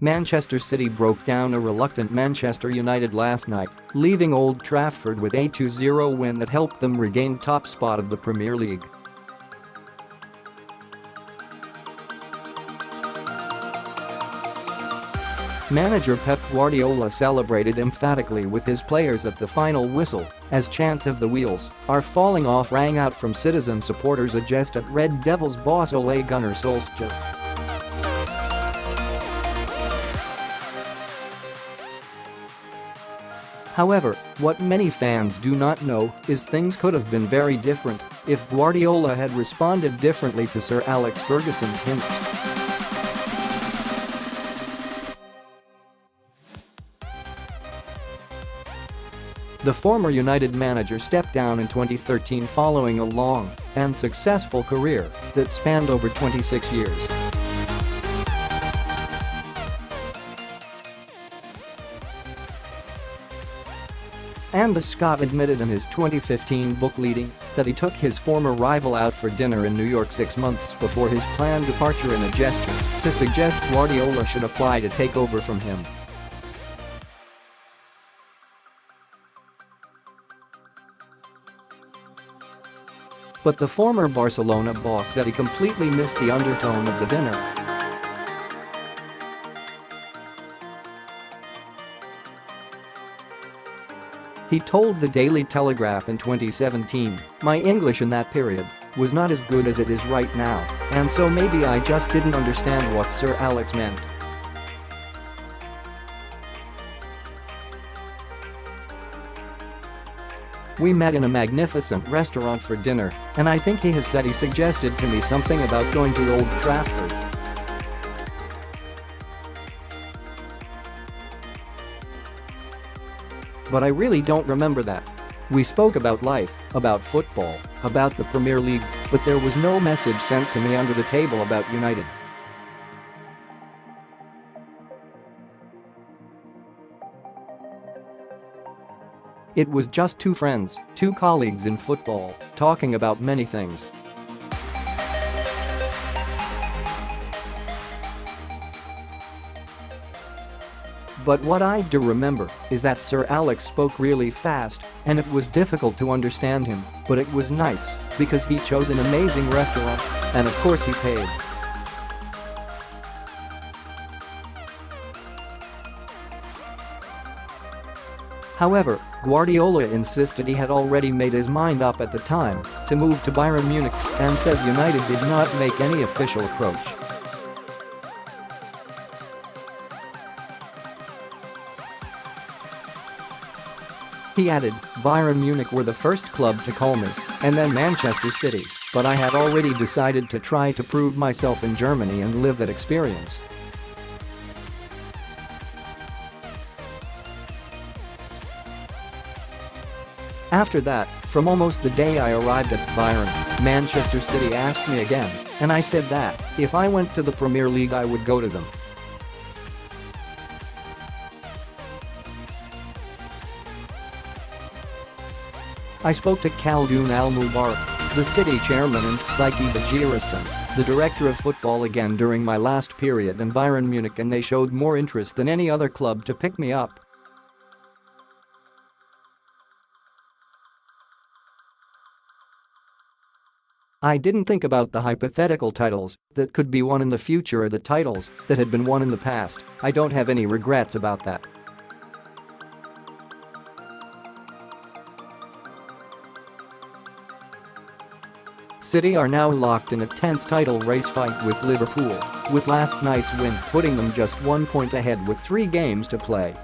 Manchester City broke down a reluctant Manchester United last night, leaving Old Trafford with a 2-0 win that helped them regain top spot of the Premier League. Manager Pep Guardiola celebrated emphatically with his players at the final whistle, as chants of "the wheels are falling off" rang out from citizen supporters, a jest at Red Devils boss Ole Gunnar Solskjaer. However, what many fans do not know is things could have been very different if Guardiola had responded differently to Sir Alex Ferguson's hints. The former United manager stepped down in 2013 following a long and successful career that spanned over 26 years. And the Scot admitted in his 2015 book Leading that he took his former rival out for dinner in New York 6 months before his planned departure in a gesture to suggest Guardiola should apply to take over from him. But the former Barcelona boss said he completely missed the undertone of the dinner. He told the Daily Telegraph in 2017, "My English in that period was not as good as it is right now, and so maybe I just didn't understand what Sir Alex meant." "We met in a magnificent restaurant for dinner, and I think he has said he suggested to me something about going to Old Trafford. But I really don't remember that. We spoke about life, about football, about the Premier League, but there was no message sent to me under the table about United." It was just two friends, two colleagues in football, talking about many things. But what I do remember is that Sir Alex spoke really fast, and it was difficult to understand him, but it was nice, because he chose an amazing restaurant, and of course he paid. However, Guardiola insisted he had already made his mind up at the time to move to Bayern Munich and says United did not make any official approach. He added, "Bayern Munich were the first club to call me, and then Manchester City, but I had already decided to try to prove myself in Germany and live that experience." After that, from almost the day I arrived at Bayern, Manchester City asked me again, and I said that, if I went to the Premier League I would go to them. I spoke to Khaldoon al-Mubarak, the city chairman, and Txiki Begiristain, the director of football, again during my last period in Bayern Munich, and they showed more interest than any other club to pick me up. I didn't think about the hypothetical titles that could be won in the future or the titles that had been won in the past. I don't have any regrets about that. City are now locked in a tense title race fight with Liverpool, with last night's win putting them just 1 point ahead with 3 games to play.